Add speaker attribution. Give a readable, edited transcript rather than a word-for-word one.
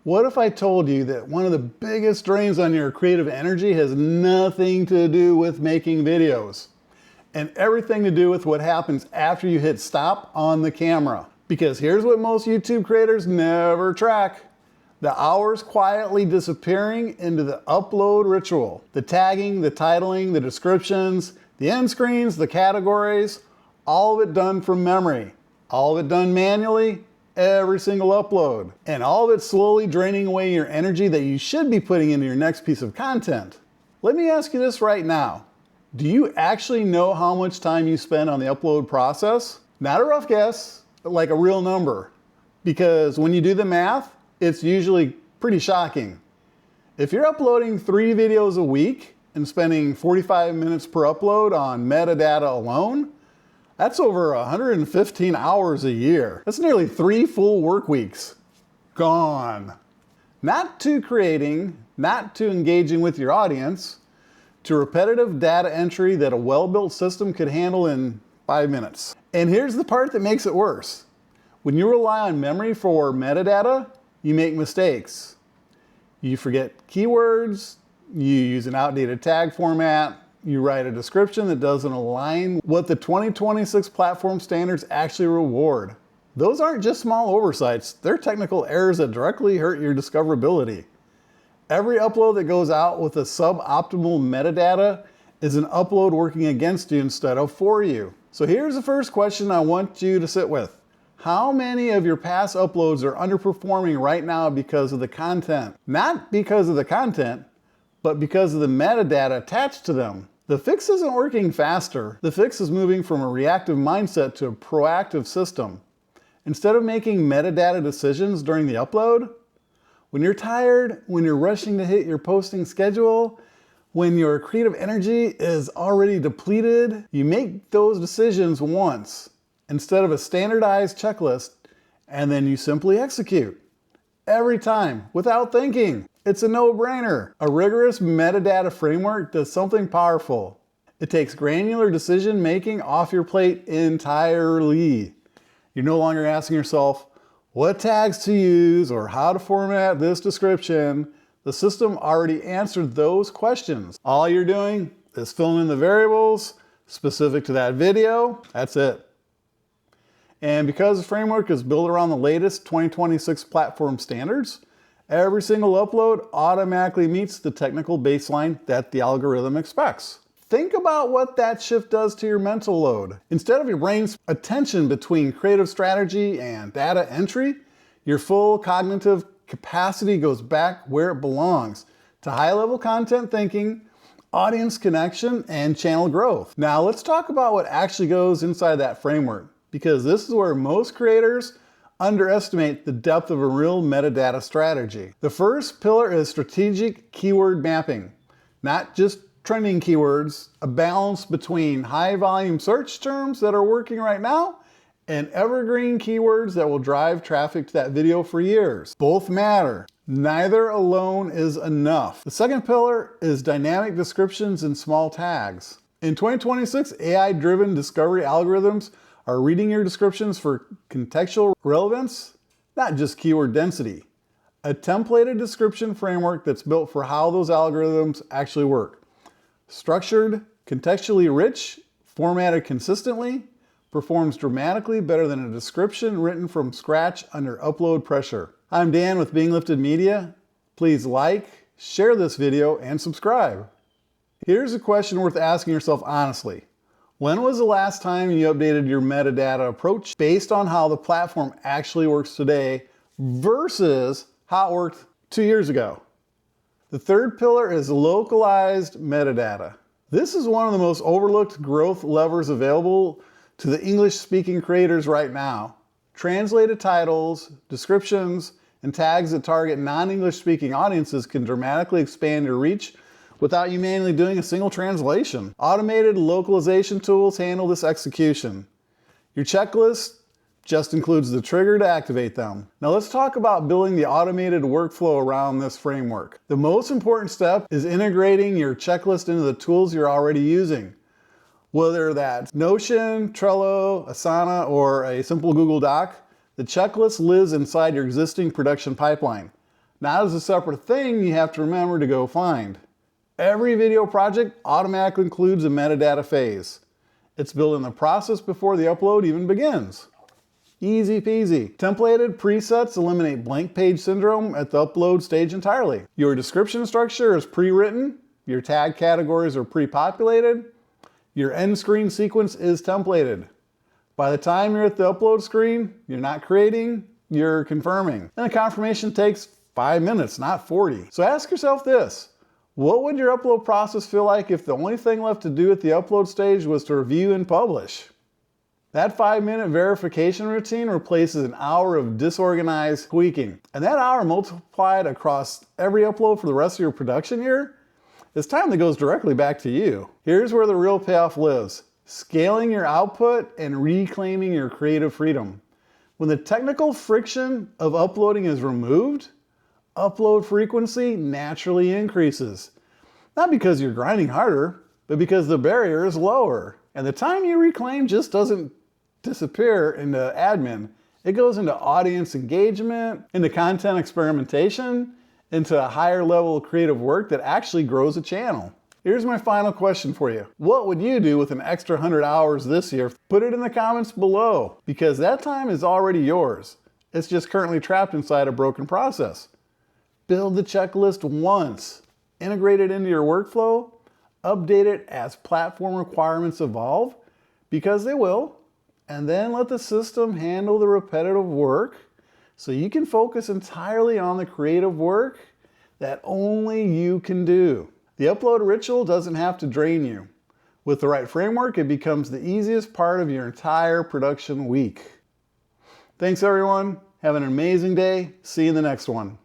Speaker 1: What if I told you that one of the biggest drains on your creative energy has nothing to do with making videos and everything to do with what happens after you hit stop on the camera? Because here's what most YouTube creators never track: the hours quietly disappearing into the upload ritual. The tagging, the titling, the descriptions, the end screens, the categories, all of it done from memory, all of it done manually, every single upload, and all of it slowly draining away your energy that you should be putting into your next piece of content. Let me ask you this right now. Do you actually know how much time you spend on the upload process? Not a rough guess, but like a real number. Because when you do the math, it's usually pretty shocking. If you're uploading 3 videos a week and spending 45 minutes per upload on metadata alone, that's over 115 hours a year. That's nearly 3 full work weeks. Gone. Not to creating, not to engaging with your audience, to repetitive data entry that a well-built system could handle in 5 minutes. And here's the part that makes it worse. When you rely on memory for metadata, you make mistakes. You forget keywords, you use an outdated tag format, you write a description that doesn't align what the 2026 platform standards actually reward. Those aren't just small oversights, they're technical errors that directly hurt your discoverability. Every upload that goes out with a suboptimal metadata is an upload working against you instead of for you. So here's the first question I want you to sit with. How many of your past uploads are underperforming right now because of the content? Not because of the content, but because of the metadata attached to them. The fix isn't working faster. The fix is moving from a reactive mindset to a proactive system. Instead of making metadata decisions during the upload, when you're tired, when you're rushing to hit your posting schedule, when your creative energy is already depleted, you make those decisions once instead of a standardized checklist, and then you simply execute. Every time, without thinking. It's a no-brainer. A rigorous metadata framework does something powerful. It takes granular decision-making off your plate entirely. You're no longer asking yourself what tags to use or how to format this description. The system already answered those questions. All you're doing is filling in the variables specific to that video. That's it. And because the framework is built around the latest 2026 platform standards, every single upload automatically meets the technical baseline that the algorithm expects. Think about what that shift does to your mental load. Instead of your brain's attention between creative strategy and data entry, your full cognitive capacity goes back where it belongs, to high-level content thinking, audience connection, and channel growth. Now let's talk about what actually goes inside that framework, because this is where most creators underestimate the depth of a real metadata strategy. The first pillar is strategic keyword mapping. Not just trending keywords, a balance between high volume search terms that are working right now and evergreen keywords that will drive traffic to that video for years. Both matter. Neither alone is enough. The second pillar is dynamic descriptions and small tags. In 2026, AI-driven discovery algorithms are reading your descriptions for contextual relevance, not just keyword density. A templated description framework that's built for how those algorithms actually work. Structured, contextually rich, formatted consistently, performs dramatically better than a description written from scratch under upload pressure. I'm Dan with Being Lifted Media. Please like, share this video, and subscribe. Here's a question worth asking yourself honestly. When was the last time you updated your metadata approach based on how the platform actually works today versus how it worked 2 years ago? The third pillar is localized metadata. This is one of the most overlooked growth levers available to the English-speaking creators right now. Translated titles, descriptions, and tags that target non-English speaking audiences can dramatically expand your reach without you manually doing a single translation. Automated localization tools handle this execution. Your checklist just includes the trigger to activate them. Now let's talk about building the automated workflow around this framework. The most important step is integrating your checklist into the tools you're already using. Whether that's Notion, Trello, Asana, or a simple Google Doc, the checklist lives inside your existing production pipeline, not as a separate thing you have to remember to go find. Every video project automatically includes a metadata phase. It's built in the process before the upload even begins. Easy peasy. Templated presets eliminate blank page syndrome at the upload stage entirely. Your description structure is pre-written, your tag categories are pre-populated, your end screen sequence is templated. By the time you're at the upload screen, you're not creating, you're confirming. And the confirmation takes 5 minutes, not 40. So ask yourself this. What would your upload process feel like if the only thing left to do at the upload stage was to review and publish? That 5-minute verification routine replaces an hour of disorganized tweaking. And that hour multiplied across every upload for the rest of your production year is time that goes directly back to you. Here's where the real payoff lives. Scaling your output and reclaiming your creative freedom. When the technical friction of uploading is removed, upload frequency naturally increases. Not because you're grinding harder, but because the barrier is lower. And the time you reclaim just doesn't disappear into admin. It goes into audience engagement, into content experimentation, into a higher level of creative work that actually grows a channel. Here's my final question for you. What would you do with an extra 100 hours this year? Put it in the comments below, because that time is already yours. It's just currently trapped inside a broken process. Build the checklist once, integrate it into your workflow, update it as platform requirements evolve, because they will, and then let the system handle the repetitive work so you can focus entirely on the creative work that only you can do. The upload ritual doesn't have to drain you. With the right framework, it becomes the easiest part of your entire production week. Thanks everyone. Have an amazing day. See you in the next one.